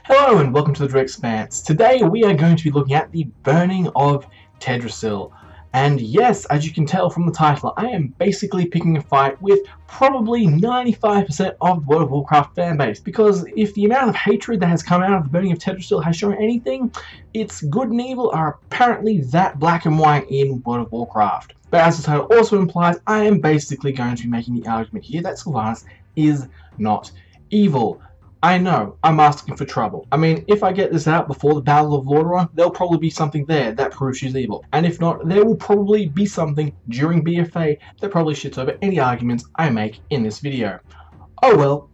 Hello and welcome to the Expanse. Today we are going to be looking at the burning of Teldrassil. And yes, as you can tell from the title, I am basically picking a fight with probably 95% of the World of Warcraft fanbase. Because if the amount of hatred that has come out of the burning of Teldrassil has shown anything, it's good and evil are apparently that black and white in World of Warcraft. But as the title also implies, I am basically going to be making the argument here that Sylvanas is not evil. I know, I'm asking for trouble. I mean, if I get this out before the Battle of Lordaeron, there'll probably be something there that proves she's evil. And if not, there will probably be something during BFA that probably shits over any arguments I make in this video. Oh well,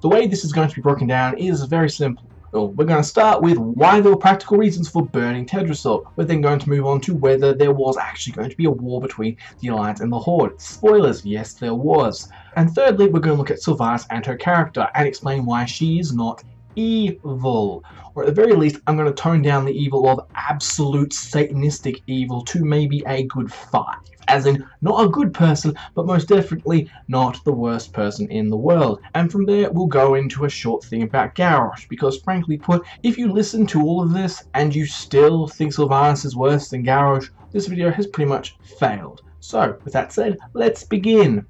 the way this is going to be broken down is very simple. Well, we're going to start with why there were practical reasons for burning Teldrassil. We're then going to move on to whether there was actually going to be a war between the Alliance and the Horde. Spoilers, yes there was. And thirdly, we're going to look at Sylvanas and her character and explain why she is not evil. Or at the very least, I'm going to tone down the evil of absolute satanistic evil to maybe a good 5. As in, not a good person, but most definitely not the worst person in the world. And from there, we'll go into a short thing about Garrosh, because frankly put, if you listen to all of this and you still think Sylvanas is worse than Garrosh, this video has pretty much failed. So, with that said, let's begin.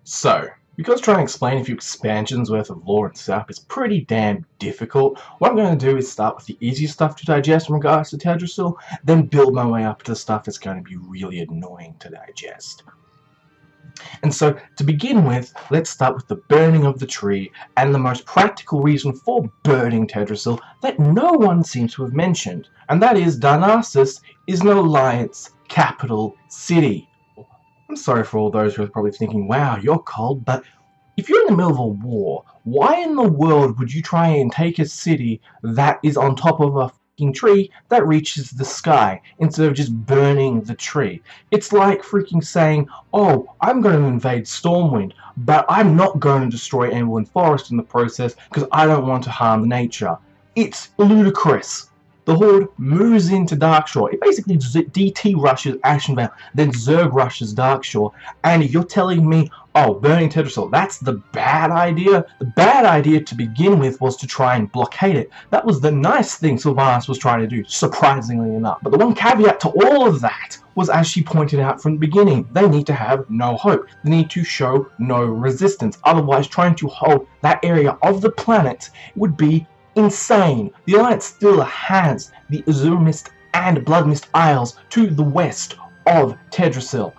So, because trying to explain a few expansions worth of lore and stuff is pretty damn difficult, what I'm going to do is start with the easiest stuff to digest in regards to Teldrassil, then build my way up to the stuff that's going to be really annoying to digest. And so, to begin with, let's start with the burning of the tree, and the most practical reason for burning Teldrassil that no one seems to have mentioned, and that is Teldrassil is an alliance capital city. I'm sorry for all those who are probably thinking, wow, you're cold, but if you're in the middle of a war, why in the world would you try and take a city that is on top of a fucking tree that reaches the sky instead of just burning the tree? It's like freaking saying, oh, I'm going to invade Stormwind, but I'm not going to destroy Emberland Forest in the process because I don't want to harm nature. It's ludicrous. The Horde moves into Darkshore. It basically DT rushes Ashenvale, then Zerg rushes Darkshore, and you're telling me, oh, burning Teldrassil, that's the bad idea? The bad idea to begin with was to try and blockade it. That was the nice thing Sylvanas was trying to do, surprisingly enough. But the one caveat to all of that was, as she pointed out from the beginning, they need to have no hope. They need to show no resistance. Otherwise, trying to hold that area of the planet would be insane. The Alliance still has the Azure Mist and Blood Mist Isles to the west of Teldrassil.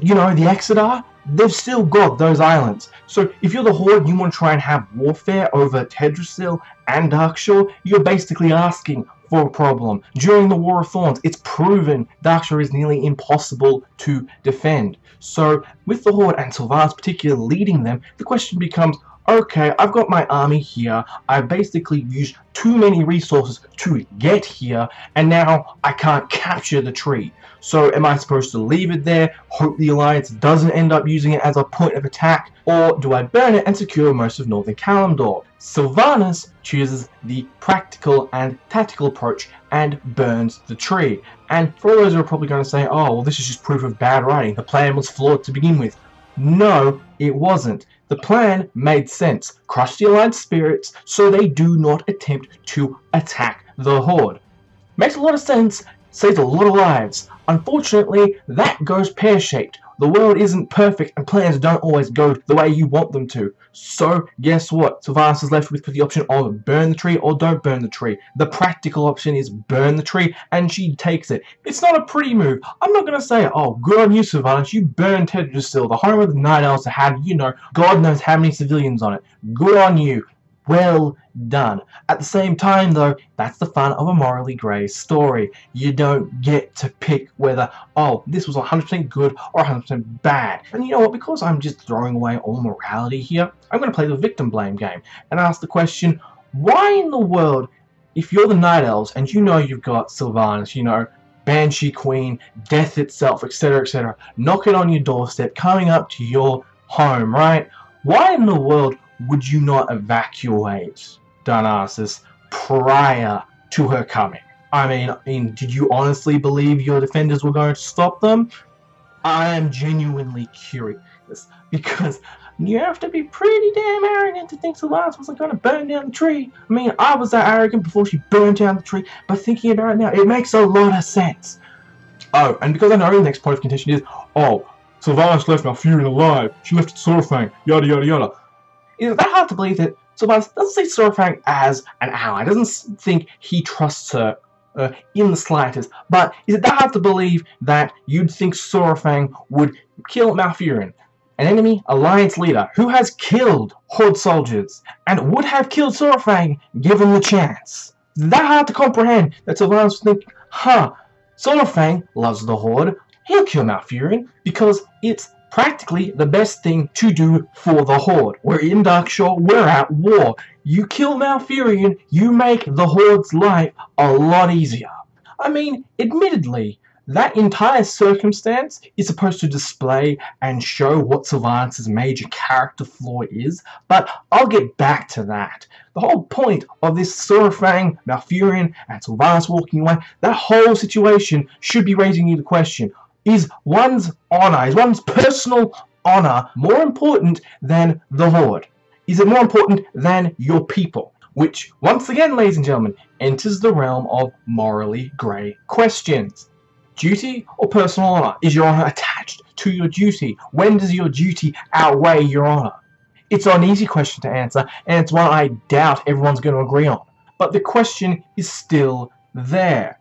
You know, the Exodar, they've still got those islands. So if you're the Horde and you want to try and have warfare over Teldrassil and Darkshore, you're basically asking for a problem. During the War of Thorns, it's proven Darkshore is nearly impossible to defend. So with the Horde and Sylvanas particularly leading them, the question becomes, okay, I've got my army here, I've basically used too many resources to get here, and now I can't capture the tree. So am I supposed to leave it there, hope the Alliance doesn't end up using it as a point of attack, or do I burn it and secure most of Northern Kalimdor? Sylvanas chooses the practical and tactical approach and burns the tree. And for all those who are probably going to say, oh, well, this is just proof of bad writing, the plan was flawed to begin with. No, it wasn't. The plan made sense. Crush the Alliance spirits so they do not attempt to attack the Horde. Makes a lot of sense, saves a lot of lives. Unfortunately, that goes pear-shaped. The world isn't perfect and plans don't always go the way you want them to. So, guess what? Sylvanas is left with the option of burn the tree or don't burn the tree. The practical option is burn the tree, and she takes it. It's not a pretty move. I'm not going to say, oh, good on you, Sylvanas, you burned Teldrassil, the home of the Night Elves that had, you know, God knows how many civilians on it. Good on you. Well done. At the same time, though, that's the fun of a morally grey story. You don't get to pick whether, oh, this was 100% good or 100% bad. And you know what? Because I'm just throwing away all morality here, I'm going to play the victim blame game and ask the question, why in the world, if you're the Night Elves and you know you've got Sylvanas, you know, Banshee Queen, Death itself, etc., knocking on your doorstep, coming up to your home, right? Why in the world would you not evacuate Teldrassil prior to her coming? I mean, did you honestly believe your defenders were going to stop them? I am genuinely curious, because you have to be pretty damn arrogant to think Sylvanas wasn't going to burn down the tree. I mean, I was that arrogant before she burned down the tree, but thinking about it now, it makes a lot of sense. Oh, and because I know the next point of contention is, oh, Sylvanas left Malfurion alive, she left Saurfang, yada yada yada. Is that hard to believe that Sylvanas doesn't see Saurfang as an ally, doesn't think he trusts her in the slightest, but is it that hard to believe that you'd think Saurfang would kill Malfurion, an enemy alliance leader who has killed Horde soldiers and would have killed Saurfang given the chance? Is it that hard to comprehend that Sylvanas would think, Saurfang loves the Horde, he'll kill Malfurion because it's practically the best thing to do for the Horde. We're in Darkshore, we're at war. You kill Malfurion, you make the Horde's life a lot easier. I mean, admittedly, that entire circumstance is supposed to display and show what Sylvanas' major character flaw is, but I'll get back to that. The whole point of this Saurfang, Malfurion, and Sylvanas walking away, that whole situation should be raising you the question, is one's honor, is one's personal honor more important than the Horde? Is it more important than your people? Which, once again, ladies and gentlemen, enters the realm of morally grey questions. Duty or personal honor? Is your honor attached to your duty? When does your duty outweigh your honor? It's an easy question to answer, and it's one I doubt everyone's going to agree on. But the question is still there.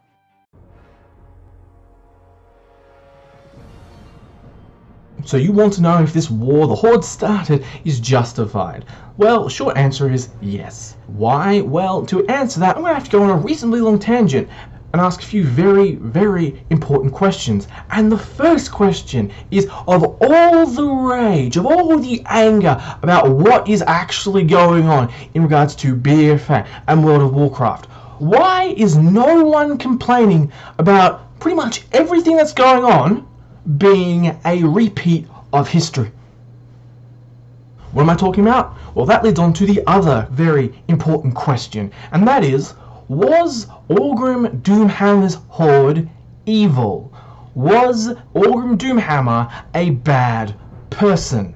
So you want to know if this war the Horde started is justified? Well, short answer is yes. Why? Well, to answer that, I'm going to have to go on a reasonably long tangent and ask a few very, very important questions. And the first question is, of all the rage, of all the anger about what is actually going on in regards to BFA and World of Warcraft, why is no one complaining about pretty much everything that's going on being a repeat of history? What am I talking about? Well, that leads on to the other very important question, and that is, was Orgrim Doomhammer's Horde evil? Was Orgrim Doomhammer a bad person?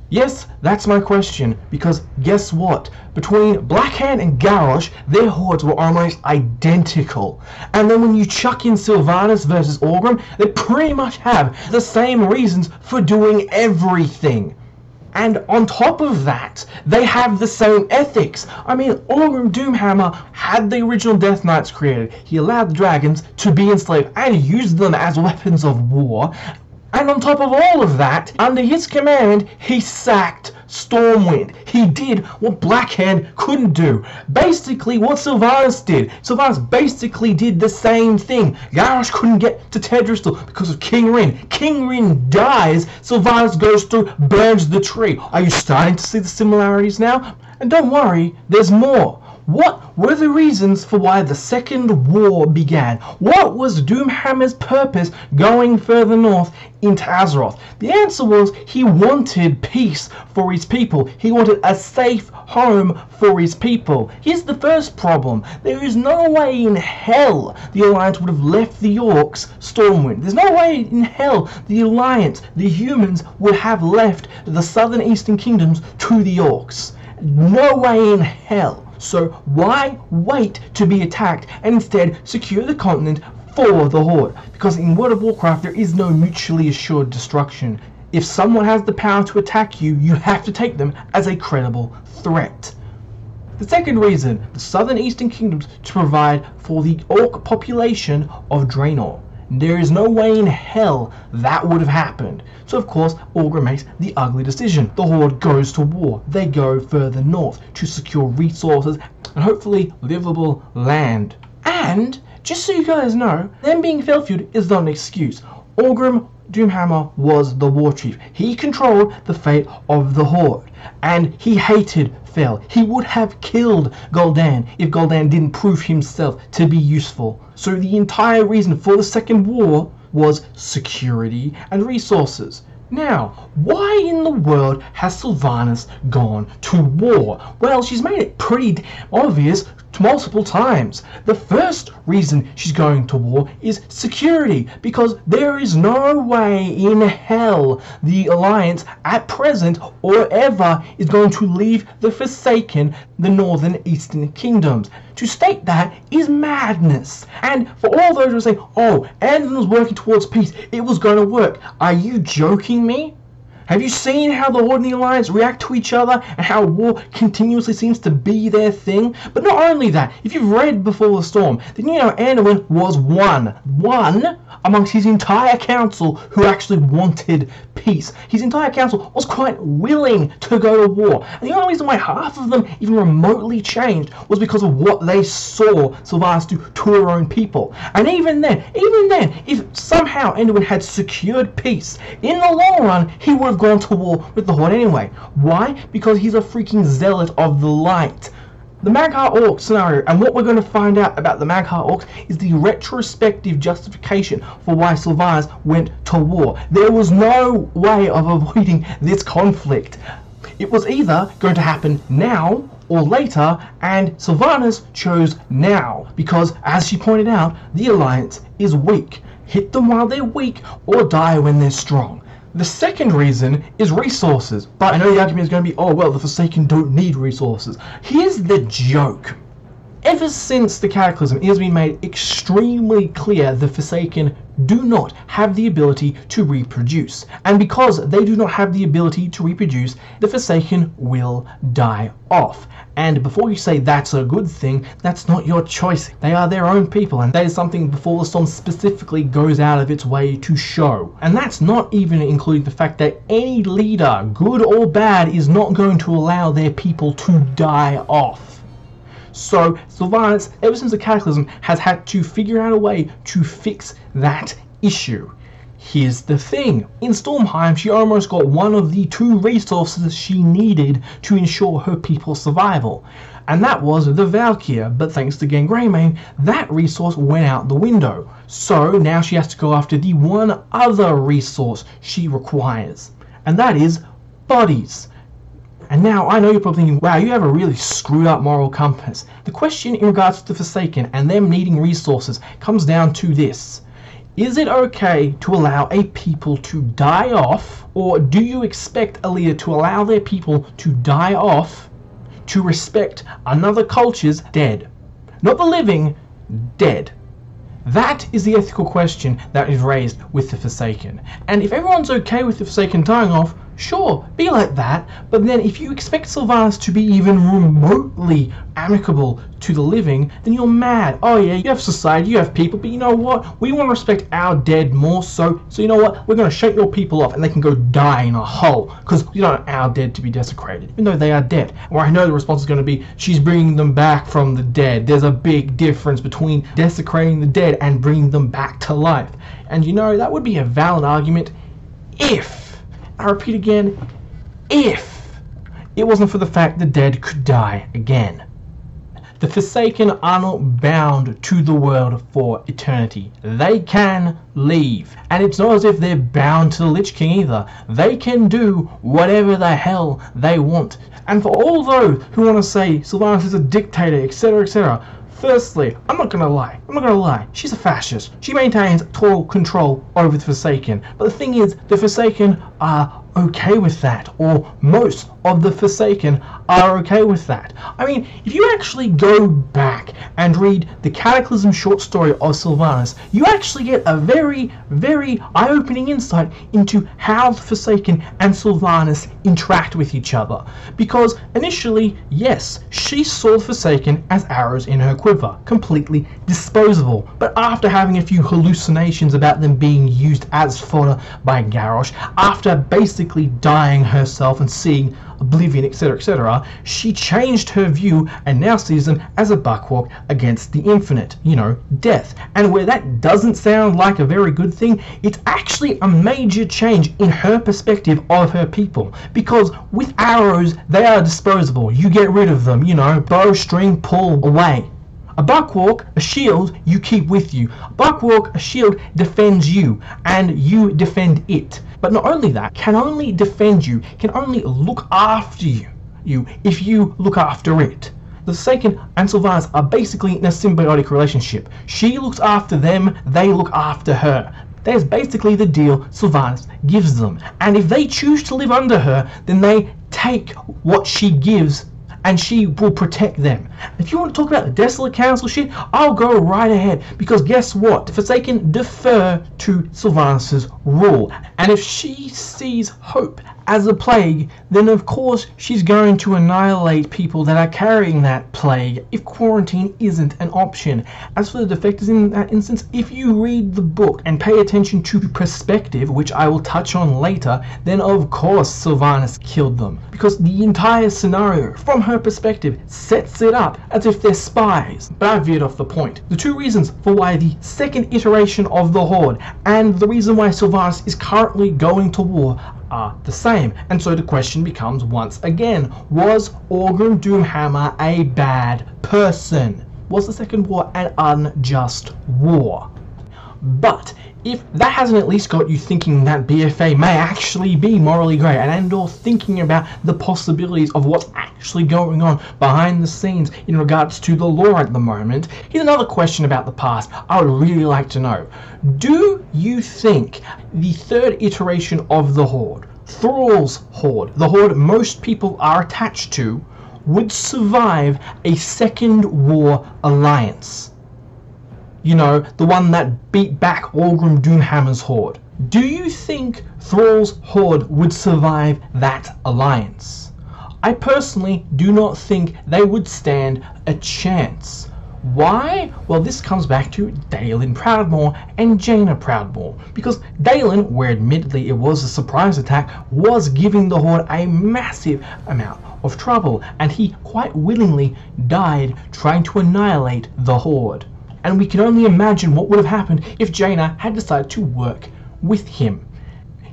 Yes, that's my question, because guess what? Between Blackhand and Garrosh, their hordes were almost identical. And then when you chuck in Sylvanas versus Orgrim, they pretty much have the same reasons for doing everything. And on top of that, they have the same ethics. I mean, Orgrim Doomhammer had the original Death Knights created. He allowed the dragons to be enslaved and used them as weapons of war. And on top of all of that, under his command, he sacked Stormwind. He did what Blackhand couldn't do. Basically what Sylvanas did. Sylvanas basically did the same thing. Garrosh couldn't get to Teldrassil because of King Rin. King Rin dies, Sylvanas goes through, burns the tree. Are you starting to see the similarities now? And don't worry, there's more. What were the reasons for why the Second War began? What was Doomhammer's purpose going further north into Azeroth? The answer was he wanted peace for his people. He wanted a safe home for his people. Here's the first problem. There is no way in hell the Alliance would have left the Orcs Stormwind. There's no way in hell the Alliance, the humans, would have left the southern eastern kingdoms to the Orcs. No way in hell. So why wait to be attacked and instead secure the continent for the Horde? Because in World of Warcraft there is no mutually assured destruction. If someone has the power to attack you, you have to take them as a credible threat. The second reason, the southern eastern kingdoms to provide for the Orc population of Draenor. There is no way in hell that would have happened. So of course, Orgrim makes the ugly decision. The Horde goes to war. They go further north to secure resources and hopefully livable land. And, just so you guys know, them being Felfield is not an excuse. Orgrim Doomhammer was the war chief. He controlled the fate of the Horde. And he hated Fel. He would have killed Gul'dan if Gul'dan didn't prove himself to be useful. So the entire reason for the Second War was security and resources. Now, why in the world has Sylvanas gone to war? Well, she's made it pretty obvious multiple times. The first reason she's going to war is security, because there is no way in hell the Alliance at present or ever is going to leave the Forsaken, the Northern Eastern Kingdoms. To state that is madness. And for all those who say, oh, Anderson was working towards peace, it was going to work. Are you joking me? Have you seen how the Horde and the Alliance react to each other and how war continuously seems to be their thing? But not only that, if you've read Before the Storm, then you know Anduin was one amongst his entire council who actually wanted peace. His entire council was quite willing to go to war. And the only reason why half of them even remotely changed was because of what they saw Sylvanas do to her own people. And even then, if somehow Anduin had secured peace, in the long run, he would have gone to war with the Horde anyway. Why? Because he's a freaking zealot of the light. The Mag'har Orc scenario, and what we're going to find out about the Mag'har Orcs, is the retrospective justification for why Sylvanas went to war. There was no way of avoiding this conflict. It was either going to happen now or later, and Sylvanas chose now, because, as she pointed out, the Alliance is weak. Hit them while they're weak, or die when they're strong. The second reason is resources, but I know the argument is going to be, oh well, the Forsaken don't need resources. Here's the joke. Ever since the Cataclysm, it has been made extremely clear the Forsaken do not have the ability to reproduce. And because they do not have the ability to reproduce, the Forsaken will die off. And before you say that's a good thing, that's not your choice. They are their own people, and that is something Before the Storm specifically goes out of its way to show. And that's not even including the fact that any leader, good or bad, is not going to allow their people to die off. So Sylvanas, ever since the Cataclysm, has had to figure out a way to fix that issue. Here's the thing. In Stormheim, she almost got one of the two resources she needed to ensure her people's survival. And that was the Valkyr, but thanks to Gen Greymane, that resource went out the window. So now she has to go after the one other resource she requires. And that is bodies. And now, I know you're probably thinking, wow, you have a really screwed up moral compass. The question in regards to the Forsaken and them needing resources comes down to this. Is it okay to allow a people to die off, or do you expect a leader to allow their people to die off to respect another culture's dead? Not the living, dead. That is the ethical question that is raised with the Forsaken. And if everyone's okay with the Forsaken dying off, sure, be like that, but then if you expect Sylvanas to be even remotely amicable to the living, then you're mad. Oh yeah, you have society, you have people, but you know what? We want to respect our dead more so you know what? We're going to shake your people off and they can go die in a hole, because we don't want our dead to be desecrated, even though they are dead. Or I know the response is going to be, she's bringing them back from the dead. There's a big difference between desecrating the dead and bringing them back to life. And you know, that would be a valid argument if, I repeat again, if it wasn't for the fact the dead could die again. The Forsaken are not bound to the world for eternity. They can leave. And it's not as if they're bound to the Lich King either. They can do whatever the hell they want. And for all those who want to say Sylvanas is a dictator, etc., etc., firstly, I'm not gonna lie, she's a fascist. She maintains total control over the Forsaken. But the thing is, the Forsaken are okay with that, or most of the Forsaken are okay with that. I mean, if you actually go back and read the Cataclysm short story of Sylvanas, you actually get a very, very eye-opening insight into how the Forsaken and Sylvanas interact with each other. Because initially, yes, she saw the Forsaken as arrows in her quiver, completely disposable. But after having a few hallucinations about them being used as fodder by Garrosh, after basically dying herself and seeing oblivion, etc., etc., she changed her view and now sees them as a buckwalk against the infinite, you know, death. And where that doesn't sound like a very good thing, it's actually a major change in her perspective of her people. Because with arrows, they are disposable. You get rid of them, you know, bowstring, pull away. A buckwalk, a shield, you keep with you. A buckwalk, a shield defends you, and you defend it. But not only that, can only defend you, can only look after you if you look after it. The Forsaken and Sylvanas are basically in a symbiotic relationship. She looks after them, they look after her. There's basically the deal Sylvanas gives them. And if they choose to live under her, then they take what she gives and she will protect them. If you want to talk about the Desolate Council shit, I'll go right ahead, because guess what? The Forsaken defer to Sylvanas' rule, and if she sees hope as a plague, then of course she's going to annihilate people that are carrying that plague if quarantine isn't an option. As for the defectors in that instance, if you read the book and pay attention to perspective, which I will touch on later, then of course Sylvanas killed them, because the entire scenario from her perspective sets it up as if they're spies. But I veered off the point. The two reasons for why the second iteration of the Horde and the reason why Sylvanas is currently going to war are the same, and so the question becomes once again, was Orgrim Doomhammer a bad person? Was the Second War an unjust war? But if that hasn't at least got you thinking that BFA may actually be morally grey and/or thinking about the possibilities of what's actually going on behind the scenes in regards to the lore at the moment, here's another question about the past I would really like to know. Do you think the third iteration of the Horde, Thrall's Horde, the Horde most people are attached to, would survive a Second War alliance? You know, the one that beat back Orgrim Doomhammer's Horde. Do you think Thrall's Horde would survive that alliance? I personally do not think they would stand a chance. Why? Well, this comes back to Dalen Proudmoore and Jaina Proudmoore, because Dalen, where admittedly it was a surprise attack, was giving the Horde a massive amount of trouble, and he quite willingly died trying to annihilate the Horde. And we can only imagine what would have happened if Jaina had decided to work with him.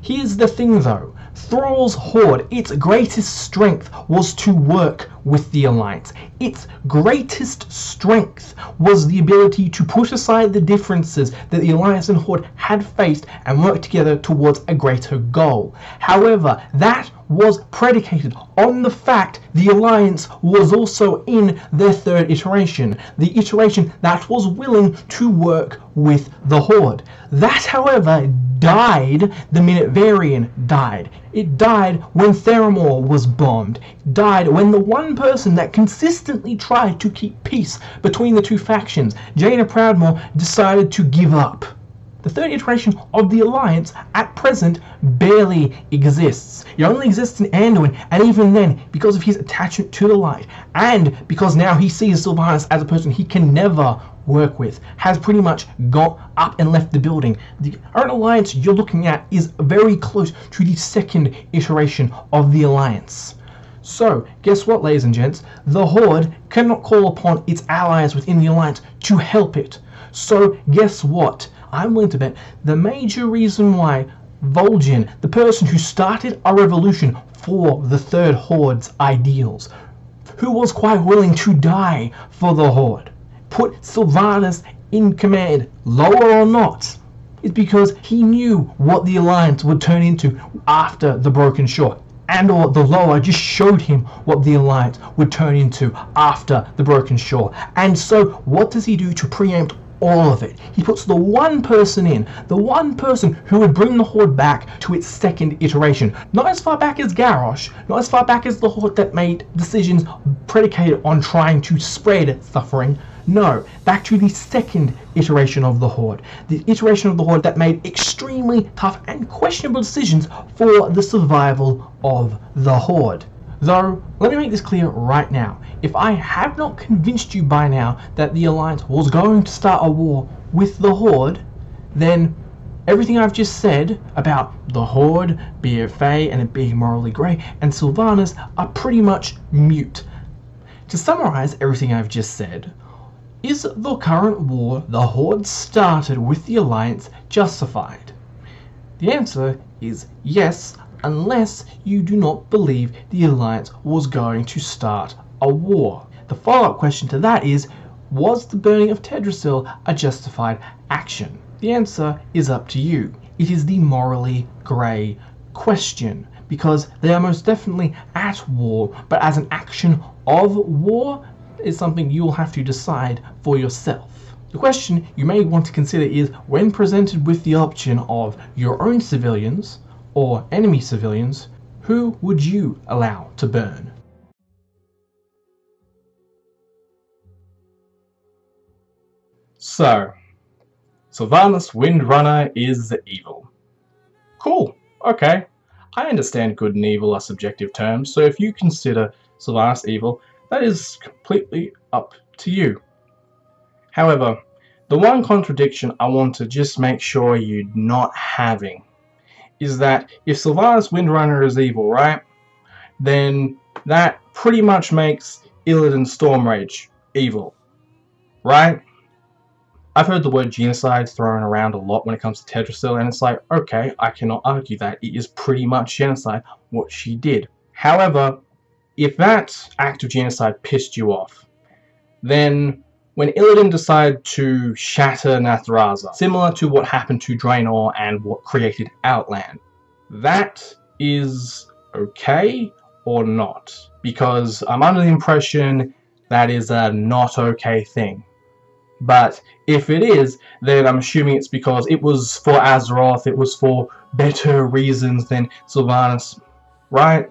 Here's the thing though, Thrall's Horde, its greatest strength was to work with the Alliance. Its greatest strength was the ability to put aside the differences that the Alliance and Horde had faced and work together towards a greater goal. However, that was predicated on the fact the Alliance was also in their third iteration, the iteration that was willing to work with the Horde. That, however, died the minute Varian died. It died when Theramore was bombed. It died when the one person that consistently tried to keep peace between the two factions, Jaina Proudmoore, decided to give up. The third iteration of the Alliance at present barely exists. It only exists in Anduin, and even then, because of his attachment to the light, and because now he sees Sylvanas as a person he can never work with, has pretty much got up and left the building. The current alliance you're looking at is very close to the second iteration of the Alliance. So, guess what, ladies and gents? The Horde cannot call upon its allies within the Alliance to help it. So, guess what? I'm willing to bet the major reason why Vol'jin, the person who started a revolution for the Third Horde's ideals, who was quite willing to die for the Horde, put Sylvanas in command, lower or not, is because he knew what the Alliance would turn into after the Broken Shore. And or the lower just showed him what the Alliance would turn into after the Broken Shore. And so what does he do to preempt all of it? He puts the one person in, the one person who would bring the Horde back to its second iteration. Not as far back as Garrosh, not as far back as the Horde that made decisions predicated on trying to spread suffering. No, back to the second iteration of the Horde. The iteration of the Horde that made extremely tough and questionable decisions for the survival of the Horde. Though, let me make this clear right now. If I have not convinced you by now that the Alliance was going to start a war with the Horde, then everything I've just said about the Horde, BFA, and it being morally grey, and Sylvanas are pretty much mute. To summarize everything I've just said, is the current war the Horde started with the Alliance justified? The answer is yes, unless you do not believe the Alliance was going to start a war. The follow-up question to that is, was the burning of Teldrassil a justified action? The answer is up to you. It is the morally grey question, because they are most definitely at war, but as an action of war, is something you'll have to decide for yourself. The question you may want to consider is, when presented with the option of your own civilians or enemy civilians, who would you allow to burn? So, Sylvanas Windrunner is evil. Cool, okay. I understand good and evil are subjective terms, so if you consider Sylvanas evil, that is completely up to you. However, the one contradiction I want to just make sure you're not having is that if Sylvanas Windrunner is evil, right, then that pretty much makes Illidan Stormrage evil, right? I've heard the word genocide thrown around a lot when it comes to Teldrassil, and it's like, okay, I cannot argue that. It is pretty much genocide, what she did. However, if that act of genocide pissed you off, then when Illidan decided to shatter Nathrasa, similar to what happened to Draenor and what created Outland, that is okay or not? Because I'm under the impression that is a not okay thing. But if it is, then I'm assuming it's because it was for Azeroth, it was for better reasons than Sylvanas, right?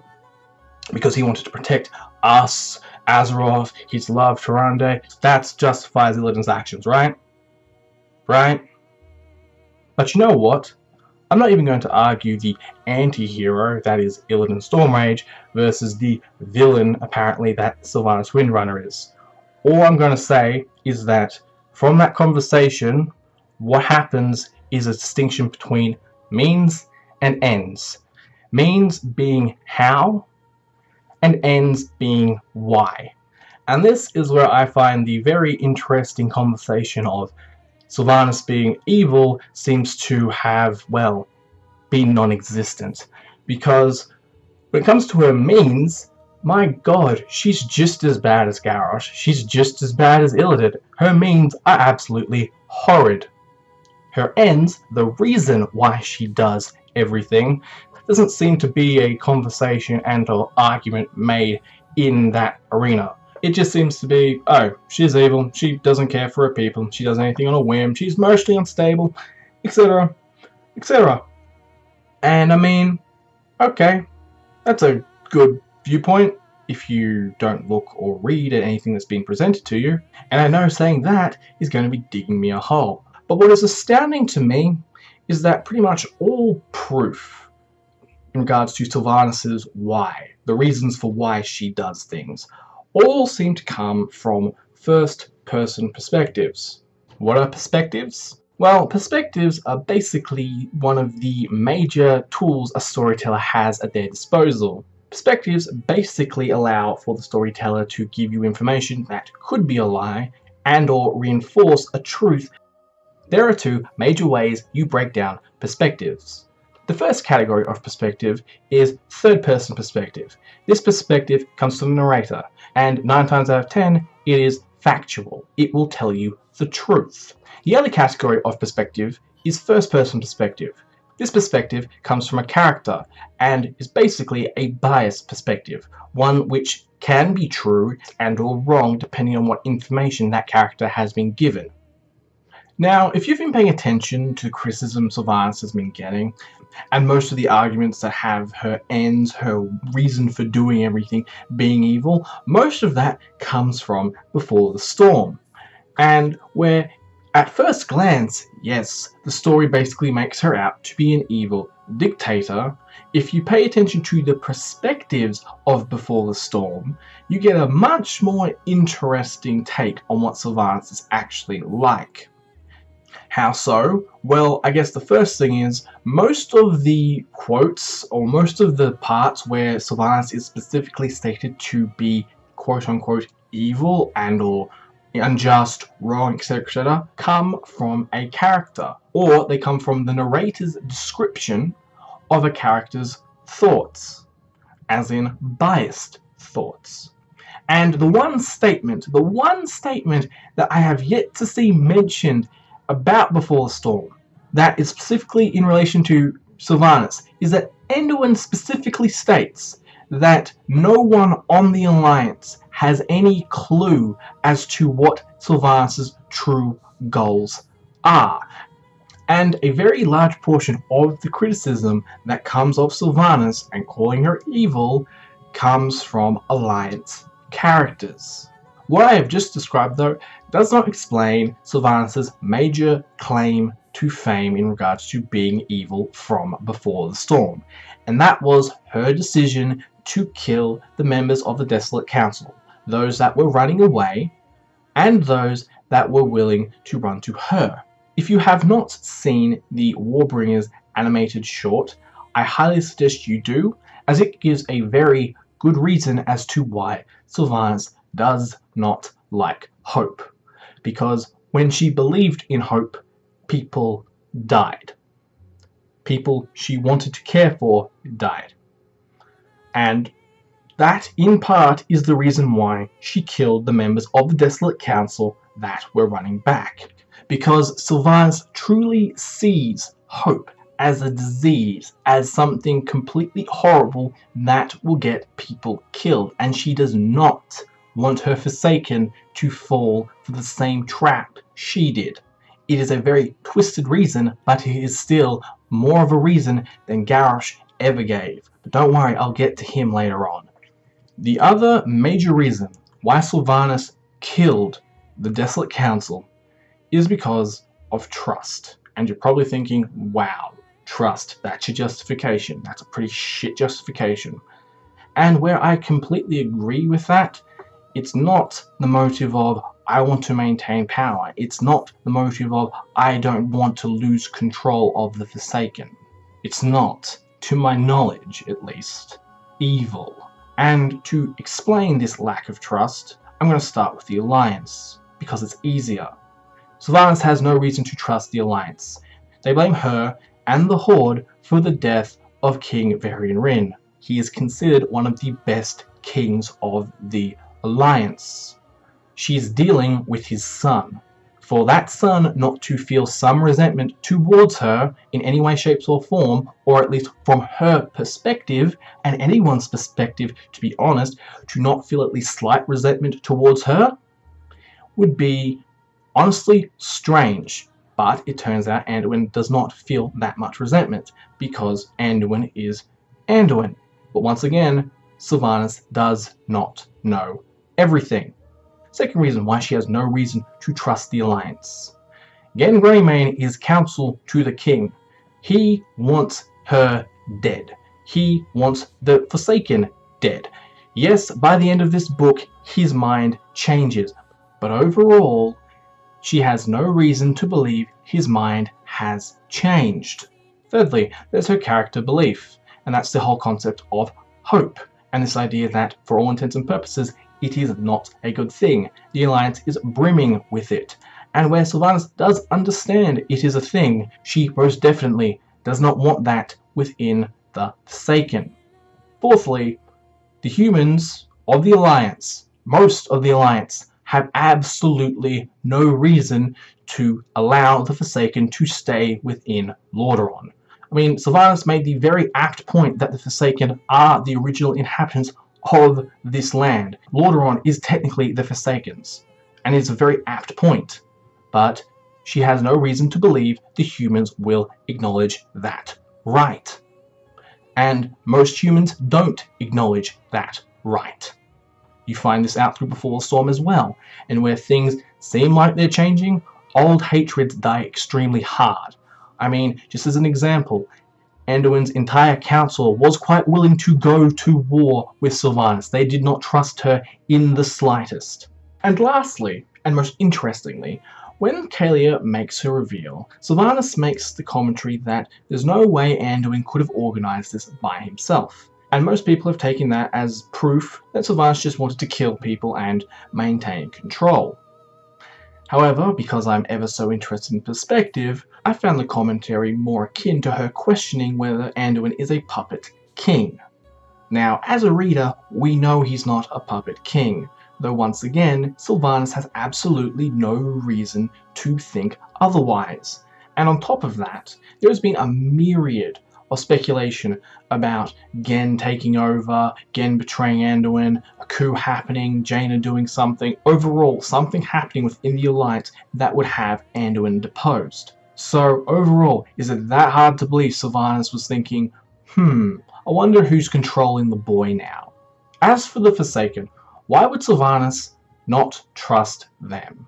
Because he wanted to protect us, Azeroth, his love, Tyrande. That justifies Illidan's actions, right? Right? But you know what? I'm not even going to argue the anti-hero, that is Illidan Stormrage, versus the villain, apparently, that Sylvanas Windrunner is. All I'm going to say is that from that conversation, what happens is a distinction between means and ends. Means being how, and ends being why. And this is where I find the very interesting conversation of Sylvanas being evil seems to have, well, been non-existent. Because when it comes to her means, my god, she's just as bad as Garrosh. She's just as bad as Illidan. Her means are absolutely horrid. Her ends, the reason why she does everything, doesn't seem to be a conversation and or argument made in that arena. It just seems to be, oh, she's evil, she doesn't care for her people, she does anything on a whim, she's mostly unstable, etc., etc. And I mean, okay, that's a good viewpoint if you don't look or read at anything that's being presented to you, and I know saying that is going to be digging me a hole. But what is astounding to me is that pretty much all proof in regards to Sylvanas's why, the reasons for why she does things, all seem to come from first-person perspectives. What are perspectives? Well, perspectives are basically one of the major tools a storyteller has at their disposal. Perspectives basically allow for the storyteller to give you information that could be a lie and or reinforce a truth. There are two major ways you break down perspectives. The first category of perspective is third-person perspective. This perspective comes from the narrator, and 9 times out of 10, it is factual. It will tell you the truth. The other category of perspective is first-person perspective. This perspective comes from a character and is basically a biased perspective, one which can be true and or wrong depending on what information that character has been given. Now, if you've been paying attention to the criticism Sylvanas has been getting, and most of the arguments that have her ends, her reason for doing everything being evil, most of that comes from Before the Storm. And where, at first glance, yes, the story basically makes her out to be an evil dictator, if you pay attention to the perspectives of Before the Storm, you get a much more interesting take on what Sylvanas is actually like. How so? Well, I guess the first thing is, most of the quotes, or most of the parts where Sylvanas is specifically stated to be quote-unquote evil and or unjust, wrong, etc., come from a character, or they come from the narrator's description of a character's thoughts, as in biased thoughts. And the one statement that I have yet to see mentioned about Before the Storm, that is specifically in relation to Sylvanas, is that Enduin specifically states that no one on the Alliance has any clue as to what Sylvanas' true goals are. And a very large portion of the criticism that comes of Sylvanas and calling her evil comes from Alliance characters. What I have just described, though, does not explain Sylvanas' major claim to fame in regards to being evil from before the storm, and that was her decision to kill the members of the Desolate Council, those that were running away and those that were willing to run to her. If you have not seen the Warbringers animated short, I highly suggest you do, as it gives a very good reason as to why Sylvanas does not like hope. Because when she believed in hope, people died. People she wanted to care for died. And that, in part, is the reason why she killed the members of the Desolate Council that were running back. Because Sylvanas truly sees hope as a disease, as something completely horrible that will get people killed, and she does not want her Forsaken to fall for the same trap she did. It is a very twisted reason, but it is still more of a reason than Garrosh ever gave. But don't worry, I'll get to him later on. The other major reason why Sylvanas killed the Desolate Council is because of trust. And you're probably thinking, wow, trust, that's your justification. That's a pretty shit justification. And where I completely agree with that, it's not the motive of, I want to maintain power. It's not the motive of, I don't want to lose control of the Forsaken. It's not, to my knowledge at least, evil. And to explain this lack of trust, I'm going to start with the Alliance, because it's easier. Sylvanas has no reason to trust the Alliance. They blame her and the Horde for the death of King Varian Wrynn. He is considered one of the best kings of the Alliance. She is dealing with his son. For that son not to feel some resentment towards her in any way, shape or form, or at least from her perspective, and anyone's perspective to be honest, to not feel at least slight resentment towards her, would be honestly strange. But it turns out Anduin does not feel that much resentment, because Anduin is Anduin. But once again, Sylvanas does not know everything. Second reason why she has no reason to trust the Alliance. Gen Greymane is counsel to the king. He wants her dead. He wants the Forsaken dead. Yes, by the end of this book, his mind changes. But overall, she has no reason to believe his mind has changed. Thirdly, there's her character belief. And that's the whole concept of hope. And this idea that, for all intents and purposes, it is not a good thing. The Alliance is brimming with it. And where Sylvanas does understand it is a thing, she most definitely does not want that within the Forsaken. Fourthly, the humans of the Alliance, most of the Alliance, have absolutely no reason to allow the Forsaken to stay within Lordaeron. I mean, Sylvanas made the very apt point that the Forsaken are the original inhabitants of this land. Lordaeron is technically the Forsakens, and it's a very apt point, but she has no reason to believe the humans will acknowledge that right. And most humans don't acknowledge that right. You find this out through Before the Storm as well, and where things seem like they're changing, old hatreds die extremely hard. I mean, just as an example, Anduin's entire council was quite willing to go to war with Sylvanas. They did not trust her in the slightest. And lastly, and most interestingly, when Kalia makes her reveal, Sylvanas makes the commentary that there's no way Anduin could have organised this by himself. And most people have taken that as proof that Sylvanas just wanted to kill people and maintain control. However, because I'm ever so interested in perspective, I found the commentary more akin to her questioning whether Anduin is a puppet king. Now, as a reader, we know he's not a puppet king, though once again, Sylvanas has absolutely no reason to think otherwise. And on top of that, there has been a myriad of speculation about Gen taking over, Gen betraying Anduin, a coup happening, Jaina doing something, overall something happening within the Alliance that would have Anduin deposed. So overall, is it that hard to believe Sylvanas was thinking, I wonder who's controlling the boy now? As for the Forsaken, why would Sylvanas not trust them?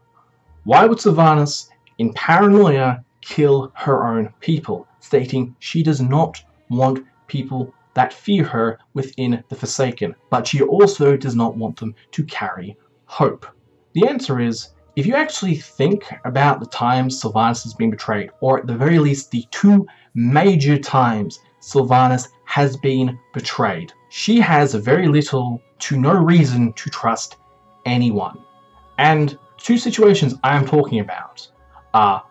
Why would Sylvanas, in paranoia, kill her own people, stating she does not want people that fear her within the Forsaken, but she also does not want them to carry hope? The answer is, if you actually think about the times Sylvanas has been betrayed, or at the very least the two major times Sylvanas has been betrayed, she has very little to no reason to trust anyone. And two situations I am talking about are,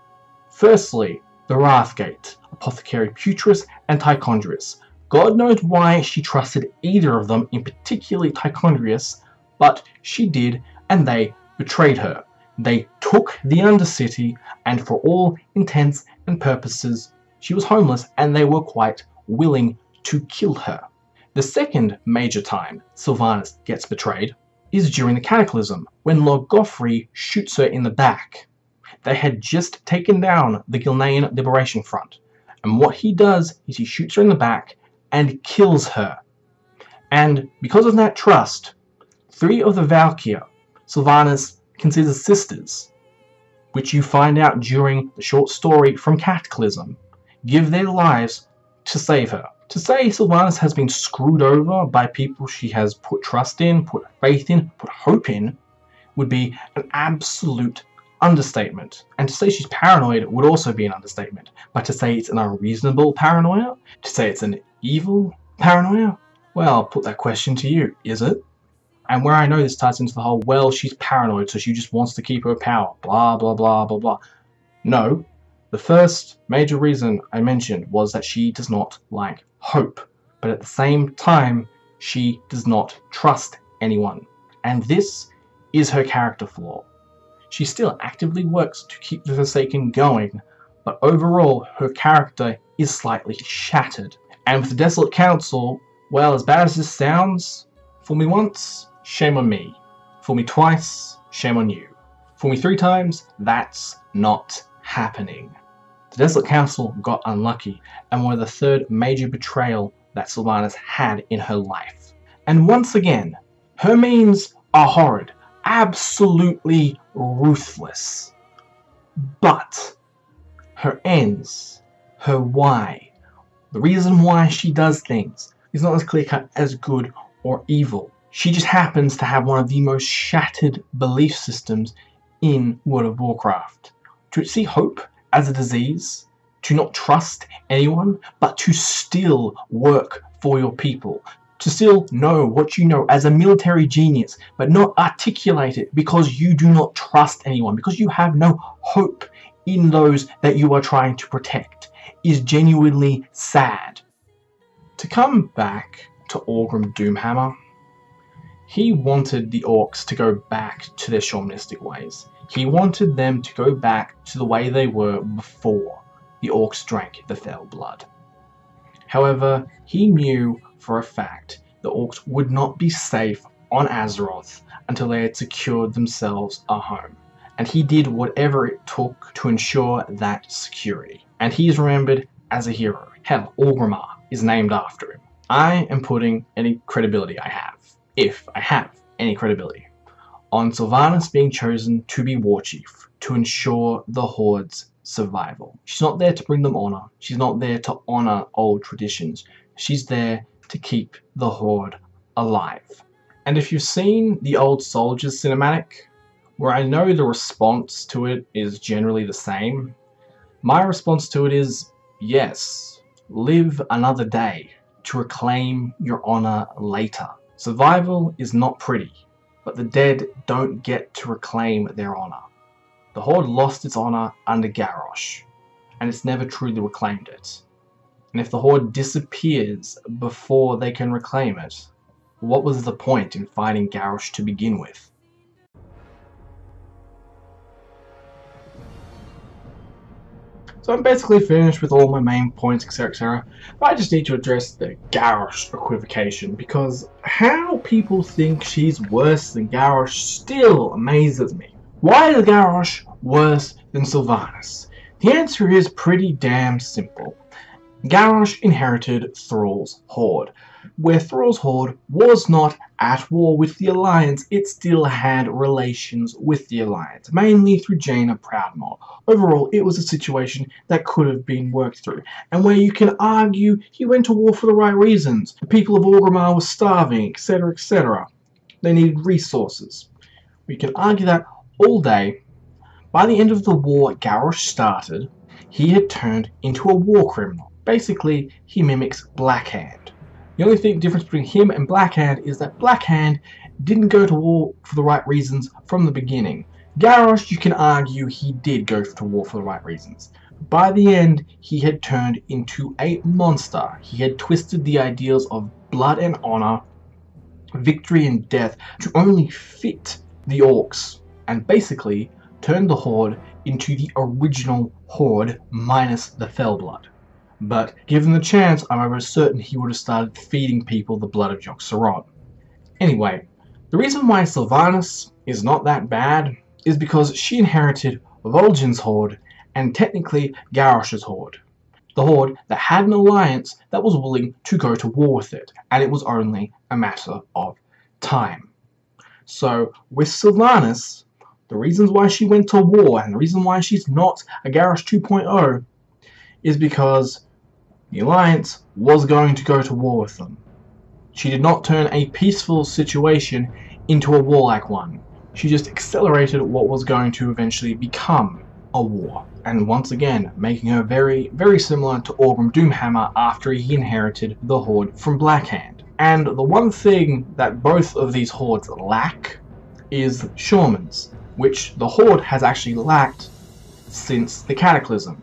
firstly, the Wrathgate, Apothecary Putris and Tichondrius. God knows why she trusted either of them, in particularly Tichondrius, but she did, and they betrayed her. They took the Undercity, and for all intents and purposes, she was homeless, and they were quite willing to kill her. The second major time Sylvanas gets betrayed is during the Cataclysm, when Lord Goffrey shoots her in the back. They had just taken down the Gilnean Liberation Front, and what he does is he shoots her in the back and kills her. And because of that trust, 3 of the Valkyr Sylvanas considers sisters, which you find out during the short story from Cataclysm, give their lives to save her. To say Sylvanas has been screwed over by people she has put trust in, put faith in, put hope in, would be an absolute understatement. And to say she's paranoid would also be an understatement. But to say it's an unreasonable paranoia, to say it's an evil paranoia, well, I'll put that question to you. Is it? And where I know this ties into the whole, well, she's paranoid, so she just wants to keep her power, blah, blah, blah, blah, blah. No. The first major reason I mentioned was that she does not like hope, but at the same time, she does not trust anyone. And this is her character flaw. She still actively works to keep the Forsaken going, but overall, her character is slightly shattered. And with the Desolate Council, well, as bad as this sounds, fool me once, shame on me. Fool me twice, shame on you. Fool me 3 times, that's not happening. The Desolate Council got unlucky and were the 3rd major betrayal that Sylvanas had in her life. And once again, her means are horrid, absolutely ruthless. But her ends, her why, the reason why she does things is not as clear-cut as good or evil. She just happens to have one of the most shattered belief systems in World of Warcraft. To see hope as a disease, to not trust anyone, but to still work for your people, to still know what you know as a military genius, but not articulate it because you do not trust anyone, because you have no hope in those that you are trying to protect, is genuinely sad. To come back to Orgrim Doomhammer, he wanted the orcs to go back to their shamanistic ways. He wanted them to go back to the way they were before the orcs drank the fell blood. However, he knew for a fact the orcs would not be safe on Azeroth until they had secured themselves a home. And he did whatever it took to ensure that security. And he is remembered as a hero. Hell, Orgrimmar is named after him. I am putting any credibility I have, if I have any credibility, on Sylvanas being chosen to be War Chief, to ensure the Horde's survival. She's not there to bring them honor. She's not there to honor old traditions. She's there to keep the Horde alive. And if you've seen the Old Soldiers cinematic, where I know the response to it is generally the same, my response to it is, yes, live another day to reclaim your honor later. Survival is not pretty, but the dead don't get to reclaim their honor. The Horde lost its honor under Garrosh, and it's never truly reclaimed it. And if the Horde disappears before they can reclaim it, what was the point in fighting Garrosh to begin with? So I'm basically finished with all my main points, etc. But I just need to address the Garrosh equivocation, because how people think she's worse than Garrosh still amazes me. Why is Garrosh worse than Sylvanas? The answer is pretty damn simple. Garrosh inherited Thrall's Horde. Where Thrall's Horde was not at war with the Alliance, it still had relations with the Alliance, mainly through Jaina Proudmoore. Overall, it was a situation that could have been worked through, and where you can argue he went to war for the right reasons. The people of Orgrimmar were starving, etc., etc. They needed resources. We can argue that all day. By the end of the war Garrosh started, he had turned into a war criminal. Basically, he mimics Blackhand. The only difference between him and Blackhand is that Blackhand didn't go to war for the right reasons from the beginning. Garrosh, you can argue he did go to war for the right reasons. By the end, he had turned into a monster. He had twisted the ideals of blood and honor, victory and death to only fit the orcs, and basically turned the Horde into the original Horde minus the Fellblood. But given the chance, I'm almost certain he would have started feeding people the blood of Yogg-Saron. Anyway, the reason why Sylvanas is not that bad is because she inherited Vol'jin's Horde and technically Garrosh's Horde. The Horde that had an alliance that was willing to go to war with it, and it was only a matter of time. So with Sylvanas, the reasons why she went to war and the reason why she's not a Garrosh 2.0 is because the Alliance was going to go to war with them. She did not turn a peaceful situation into a warlike one. She just accelerated what was going to eventually become a war. And once again, making her very, very similar to Orgrim Doomhammer after he inherited the Horde from Blackhand. And the one thing that both of these Hordes lack is Shawmans, which the Horde has actually lacked since the Cataclysm.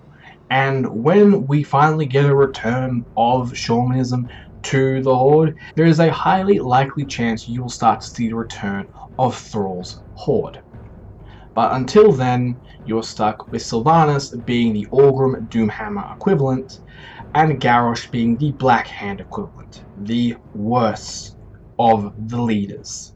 And when we finally get a return of Shawmanism to the Horde, there is a highly likely chance you will start to see the return of Thrall's Horde. But until then, you're stuck with Sylvanas being the Orgrim Doomhammer equivalent, and Garrosh being the Blackhand equivalent, the worst of the leaders.